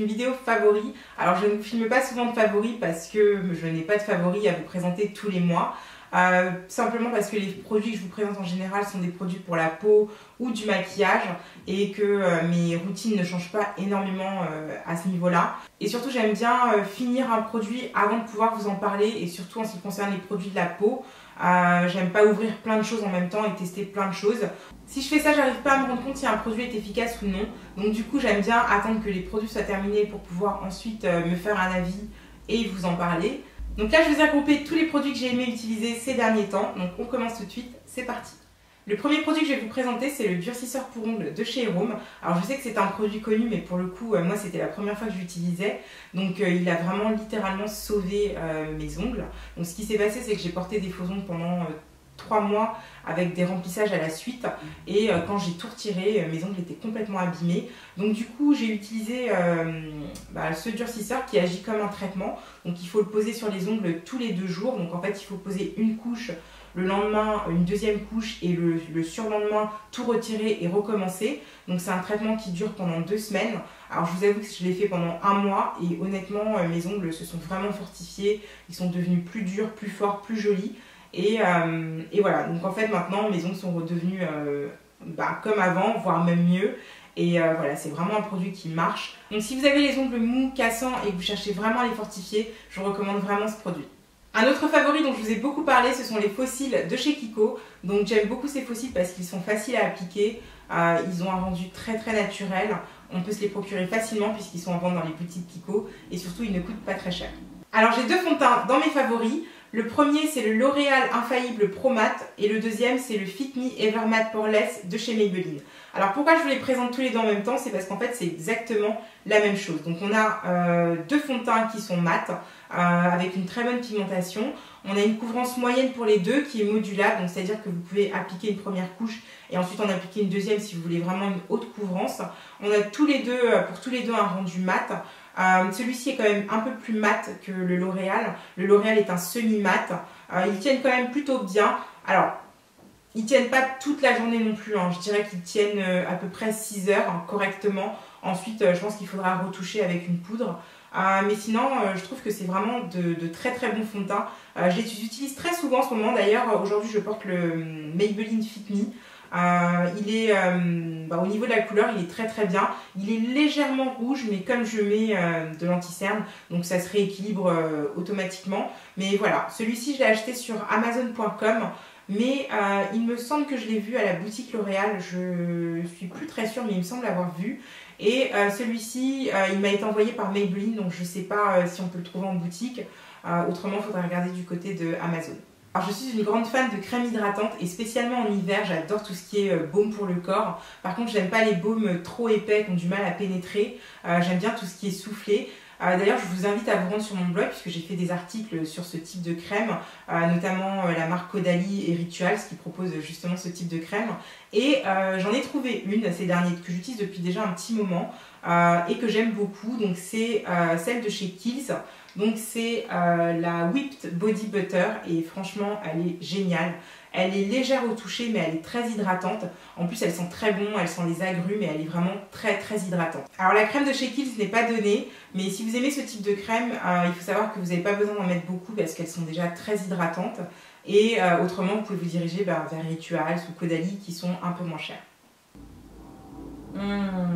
une vidéo favori. Alors je ne filme pas souvent de favoris parce que je n'ai pas de favoris à vous présenter tous les mois. Simplement parce que les produits que je vous présente en général sont des produits pour la peau ou du maquillage et que mes routines ne changent pas énormément à ce niveau-là. Et surtout j'aime bien finir un produit avant de pouvoir vous en parler, et surtout en ce qui concerne les produits de la peau. J'aime pas ouvrir plein de choses en même temps et tester plein de choses. Si je fais ça, j'arrive pas à me rendre compte si un produit est efficace ou non. Donc du coup j'aime bien attendre que les produits soient terminés pour pouvoir ensuite me faire un avis et vous en parler. Donc là je vous ai regroupé tous les produits que j'ai aimé utiliser ces derniers temps. Donc on commence tout de suite, c'est parti. Le premier produit que je vais vous présenter, c'est le durcisseur pour ongles de chez Home. Alors je sais que c'est un produit connu, mais pour le coup moi c'était la première fois que je l'utilisais. Donc il a vraiment littéralement sauvé mes ongles. Donc ce qui s'est passé, c'est que j'ai porté des faux ongles pendant 3 mois avec des remplissages à la suite, et quand j'ai tout retiré, mes ongles étaient complètement abîmés. Donc du coup j'ai utilisé ce durcisseur qui agit comme un traitement. Donc il faut le poser sur les ongles tous les 2 jours. Donc en fait il faut poser une couche, le lendemain une deuxième couche, et le surlendemain tout retirer et recommencer. Donc c'est un traitement qui dure pendant 2 semaines. Alors je vous avoue que je l'ai fait pendant 1 mois et honnêtement mes ongles se sont vraiment fortifiés. Ils sont devenus plus durs, plus forts, plus jolis. Et voilà, donc en fait maintenant mes ongles sont redevenus comme avant, voire même mieux. Et voilà, c'est vraiment un produit qui marche. Donc si vous avez les ongles mous, cassants et que vous cherchez vraiment à les fortifier, je vous recommande vraiment ce produit. Un autre favori dont je vous ai beaucoup parlé, ce sont les fossiles de chez Kiko. Donc j'aime beaucoup ces fossiles parce qu'ils sont faciles à appliquer. Ils ont un rendu très naturel. On peut se les procurer facilement puisqu'ils sont en vente dans les boutiques Kiko. Et surtout, ils ne coûtent pas très cher. Alors j'ai 2 fonds de teint dans mes favoris. Le premier, c'est le L'Oréal Infaillible Pro Matte, et le deuxième, c'est le Fit Me Ever Matte Poreless de chez Maybelline. Alors pourquoi je vous les présente tous les 2 en même temps? C'est parce qu'en fait c'est exactement la même chose. Donc on a 2 fonds de teint qui sont mat, avec une très bonne pigmentation. On a une couvrance moyenne pour les 2 qui est modulable, donc c'est-à-dire que vous pouvez appliquer une première couche et ensuite en appliquer une deuxième si vous voulez vraiment une haute couvrance. On a pour tous les deux un rendu mat. Celui-ci est quand même un peu plus mat que le L'Oréal. Le L'Oréal est un semi-mat. Ils tiennent quand même plutôt bien. Alors, ils tiennent pas toute la journée non plus. Je dirais qu'ils tiennent à peu près 6 heures correctement. Ensuite, je pense qu'il faudra retoucher avec une poudre. Mais sinon, je trouve que c'est vraiment de très bons fonds de teint. Je les utilise très souvent en ce moment. D'ailleurs, aujourd'hui, je porte le Maybelline Fit Me. Au niveau de la couleur, il est très bien. Il est légèrement rouge, mais comme je mets de l'anti-cerne, donc ça se rééquilibre automatiquement. Mais voilà, celui-ci je l'ai acheté sur Amazon.com, mais il me semble que je l'ai vu à la boutique L'Oréal. Je suis plus très sûre, mais il me semble l'avoir vu. Et celui-ci, il m'a été envoyé par Maybelline, donc je ne sais pas si on peut le trouver en boutique. Autrement, il faudra regarder du côté de Amazon. Alors je suis une grande fan de crème hydratante, et spécialement en hiver, j'adore tout ce qui est baume pour le corps. Par contre, j'aime pas les baumes trop épais qui ont du mal à pénétrer. J'aime bien tout ce qui est soufflé. D'ailleurs, je vous invite à vous rendre sur mon blog puisque j'ai fait des articles sur ce type de crème, notamment la marque Caudalie et Rituals qui propose justement ce type de crème. Et j'en ai trouvé une ces derniers que j'utilise depuis déjà un petit moment et que j'aime beaucoup. Donc c'est celle de chez Kiehl's. Donc c'est la Whipped Body Butter, et franchement elle est géniale. Elle est légère au toucher, mais elle est très hydratante. En plus elle sent très bon, elle sent les agrumes et elle est vraiment très hydratante. Alors la crème de chez Kiehl's n'est pas donnée, mais si vous aimez ce type de crème, il faut savoir que vous n'avez pas besoin d'en mettre beaucoup parce qu'elles sont déjà très hydratantes. Et autrement vous pouvez vous diriger vers Rituals ou Caudalie qui sont un peu moins chères.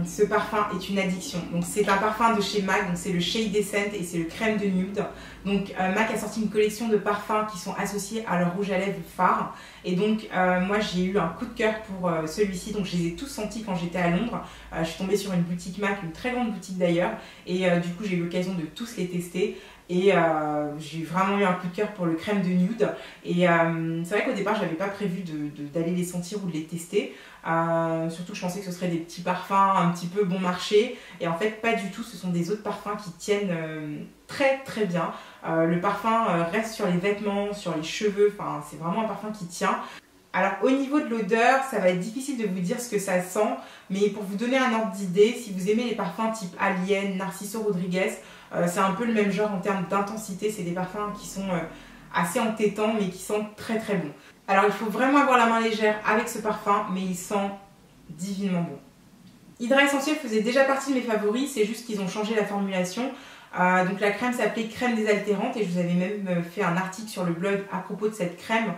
Ce parfum est une addiction. Donc c'est un parfum de chez MAC, donc c'est le Shade Scent et c'est le crème de nude. Donc MAC a sorti une collection de parfums qui sont associés à leur rouge à lèvres phare. Et donc moi j'ai eu un coup de cœur pour celui-ci, donc je les ai tous sentis quand j'étais à Londres. Je suis tombée sur une boutique MAC, une très grande boutique d'ailleurs, et du coup j'ai eu l'occasion de tous les tester. Et j'ai vraiment eu un coup de cœur pour le crème de nude. Et c'est vrai qu'au départ j'avais pas prévu d'aller les sentir ou de les tester. Surtout que je pensais que ce seraient des petits parfums un petit peu bon marché, et en fait pas du tout. Ce sont des autres parfums qui tiennent très bien. Le parfum reste sur les vêtements, sur les cheveux, enfin c'est vraiment un parfum qui tient. Alors au niveau de l'odeur, ça va être difficile de vous dire ce que ça sent, mais pour vous donner un ordre d'idée, si vous aimez les parfums type Alien, Narciso Rodriguez, c'est un peu le même genre en termes d'intensité. C'est des parfums qui sont assez entêtants mais qui sentent très bon. Alors il faut vraiment avoir la main légère avec ce parfum, mais il sent divinement bon. Hydra Essentiel faisait déjà partie de mes favoris, c'est juste qu'ils ont changé la formulation. Donc la crème s'appelait crème désaltérante et je vous avais même fait un article sur le blog à propos de cette crème,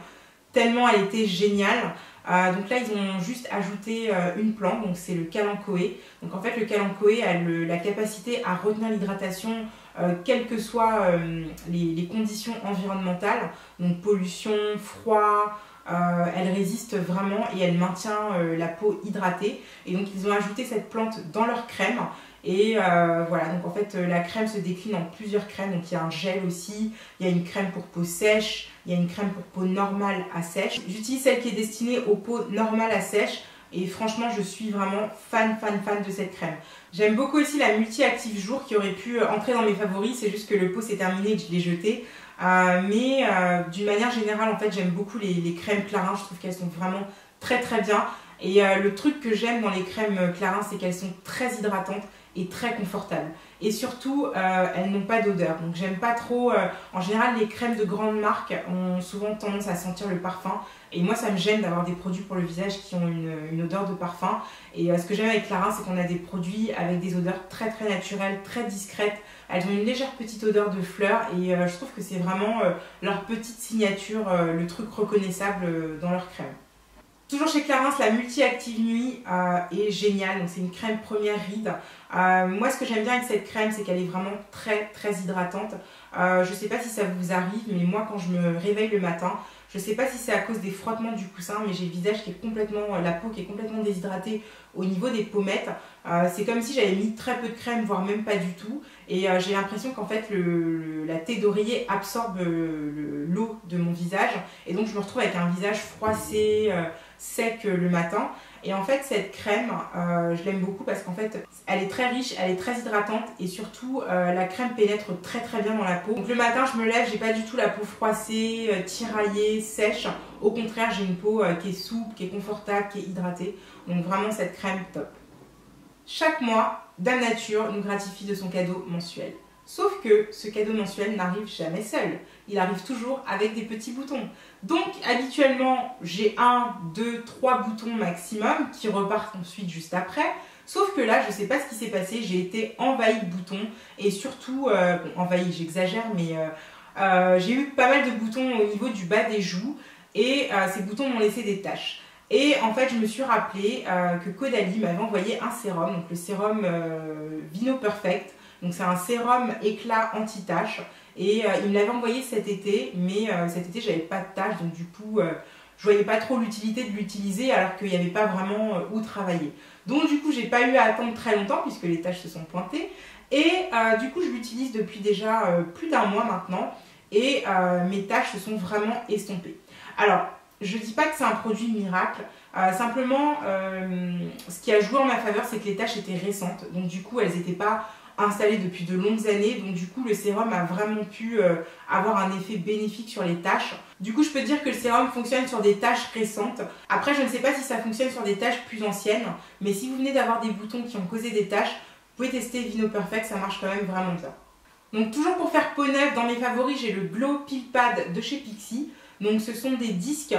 tellement elle était géniale. Donc là ils ont juste ajouté une plante, donc c'est le kalanchoé. Donc en fait le kalanchoé a la capacité à retenir l'hydratation quelles que soient les conditions environnementales, donc pollution, froid. Elle résiste vraiment et elle maintient la peau hydratée. Et donc ils ont ajouté cette plante dans leur crème. Et voilà, donc en fait la crème se décline en plusieurs crèmes. Donc il y a un gel aussi, il y a une crème pour peau sèche, il y a une crème pour peau normale à sèche. J'utilise celle qui est destinée aux peaux normales à sèche. Et franchement, je suis vraiment fan de cette crème. J'aime beaucoup aussi la Multi-Active Jour qui aurait pu entrer dans mes favoris. C'est juste que le pot s'est terminé et que je l'ai jeté. Mais d'une manière générale, en fait, j'aime beaucoup les crèmes Clarins. Je trouve qu'elles sont vraiment très bien. Et le truc que j'aime dans les crèmes Clarins, c'est qu'elles sont très hydratantes et très confortables. Et surtout, elles n'ont pas d'odeur. Donc j'aime pas trop... en général, les crèmes de grandes marques ont souvent tendance à sentir le parfum. Et moi, ça me gêne d'avoir des produits pour le visage qui ont une odeur de parfum. Et ce que j'aime avec Clarins, c'est qu'on a des produits avec des odeurs très naturelles, très discrètes. Elles ont une légère petite odeur de fleurs et je trouve que c'est vraiment leur petite signature, le truc reconnaissable dans leur crème. Toujours chez Clarins, la Multi-Active Nuit est géniale. Donc c'est une crème première ride. Moi, ce que j'aime bien avec cette crème, c'est qu'elle est vraiment très hydratante. Je ne sais pas si ça vous arrive, mais moi, quand je me réveille le matin, je ne sais pas si c'est à cause des frottements du coussin, mais j'ai le visage qui est complètement, la peau qui est complètement déshydratée au niveau des pommettes. C'est comme si j'avais mis très peu de crème, voire même pas du tout. Et j'ai l'impression qu'en fait la thé d'oreiller absorbe l'eau de mon visage. Et donc je me retrouve avec un visage froissé, sec le matin. Et en fait cette crème, je l'aime beaucoup parce qu'en fait elle est très riche, elle est très hydratante et surtout la crème pénètre très bien dans la peau. Donc le matin je me lève, j'ai pas du tout la peau froissée, tiraillée, sèche. Au contraire, j'ai une peau qui est souple, qui est confortable, qui est hydratée. Donc vraiment cette crème top. Chaque mois, Dame Nature nous gratifie de son cadeau mensuel. Sauf que ce cadeau mensuel n'arrive jamais seul. Il arrive toujours avec des petits boutons. Donc habituellement, j'ai 1, 2, 3 boutons maximum qui repartent ensuite juste après. Sauf que là, je ne sais pas ce qui s'est passé, j'ai été envahie de boutons. Et surtout, bon, envahie, j'exagère, mais j'ai eu pas mal de boutons au niveau du bas des joues. Et ces boutons m'ont laissé des taches. Et en fait, je me suis rappelé que Caudalie m'avait envoyé un sérum, donc le sérum Vino Perfect. Donc c'est un sérum éclat anti-taches. Et il me l'avait envoyé cet été, mais cet été, j'avais pas de taches, donc du coup, je voyais pas trop l'utilité de l'utiliser alors qu'il n'y avait pas vraiment où travailler. Donc du coup, j'ai pas eu à attendre très longtemps puisque les taches se sont pointées. Et du coup, je l'utilise depuis déjà plus d'un mois maintenant. Et mes taches se sont vraiment estompées. Alors, je ne dis pas que c'est un produit miracle, simplement ce qui a joué en ma faveur, c'est que les taches étaient récentes, donc du coup elles n'étaient pas installées depuis de longues années, donc du coup le sérum a vraiment pu avoir un effet bénéfique sur les taches. Du coup je peux dire que le sérum fonctionne sur des taches récentes. Après je ne sais pas si ça fonctionne sur des taches plus anciennes, mais si vous venez d'avoir des boutons qui ont causé des taches, vous pouvez tester Vino Perfect, ça marche quand même vraiment bien. Donc toujours pour faire peau neuve, dans mes favoris j'ai le Glow Peel Pad de chez Pixi. Donc ce sont des disques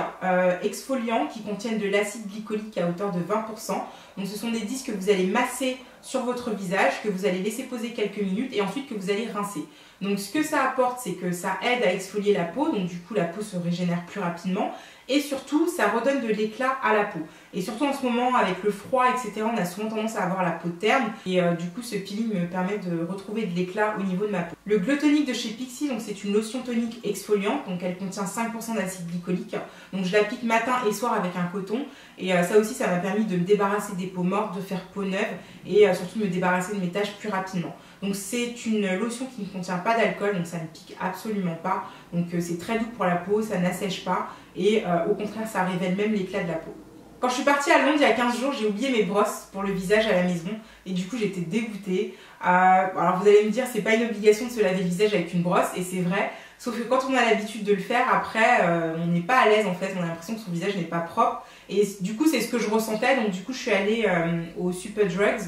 exfoliants qui contiennent de l'acide glycolique à hauteur de 20%. Donc ce sont des disques que vous allez masser sur votre visage, que vous allez laisser poser quelques minutes et ensuite que vous allez rincer. Donc ce que ça apporte, c'est que ça aide à exfolier la peau, donc du coup la peau se régénère plus rapidement. Et surtout, ça redonne de l'éclat à la peau. Et surtout en ce moment, avec le froid, etc., on a souvent tendance à avoir la peau terne. Et du coup, ce peeling me permet de retrouver de l'éclat au niveau de ma peau. Le Glow Tonic de chez Pixi, donc c'est une lotion tonique exfoliante. Donc elle contient 5% d'acide glycolique. Donc je l'applique matin et soir avec un coton. Et ça aussi, ça m'a permis de me débarrasser des peaux mortes, de faire peau neuve. Et surtout de me débarrasser de mes taches plus rapidement. Donc c'est une lotion qui ne contient pas d'alcool, donc ça ne pique absolument pas. Donc c'est très doux pour la peau, ça n'assèche pas et au contraire ça révèle même l'éclat de la peau. Quand je suis partie à Londres il y a 15 jours, j'ai oublié mes brosses pour le visage à la maison et du coup j'étais dégoûtée. Alors vous allez me dire c'est pas une obligation de se laver le visage avec une brosse et c'est vrai. Sauf que quand on a l'habitude de le faire, après on n'est pas à l'aise en fait, on a l'impression que son visage n'est pas propre. Et du coup c'est ce que je ressentais, donc du coup je suis allée au Superdrugs.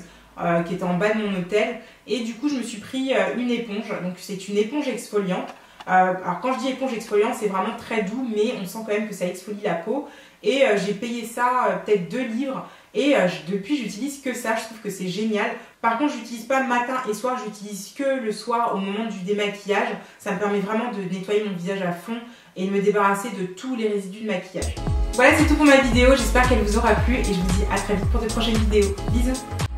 Qui était en bas de mon hôtel et du coup je me suis pris une éponge, donc c'est une éponge exfoliante. Alors quand je dis éponge exfoliante c'est vraiment très doux mais on sent quand même que ça exfolie la peau et j'ai payé ça peut-être 2 livres Et depuis, j'utilise que ça, je trouve que c'est génial. Par contre, je n'utilise pas matin et soir, j'utilise que le soir au moment du démaquillage. Ça me permet vraiment de nettoyer mon visage à fond et de me débarrasser de tous les résidus de maquillage. Voilà, c'est tout pour ma vidéo, j'espère qu'elle vous aura plu et je vous dis à très vite pour de prochaines vidéos. Bisous!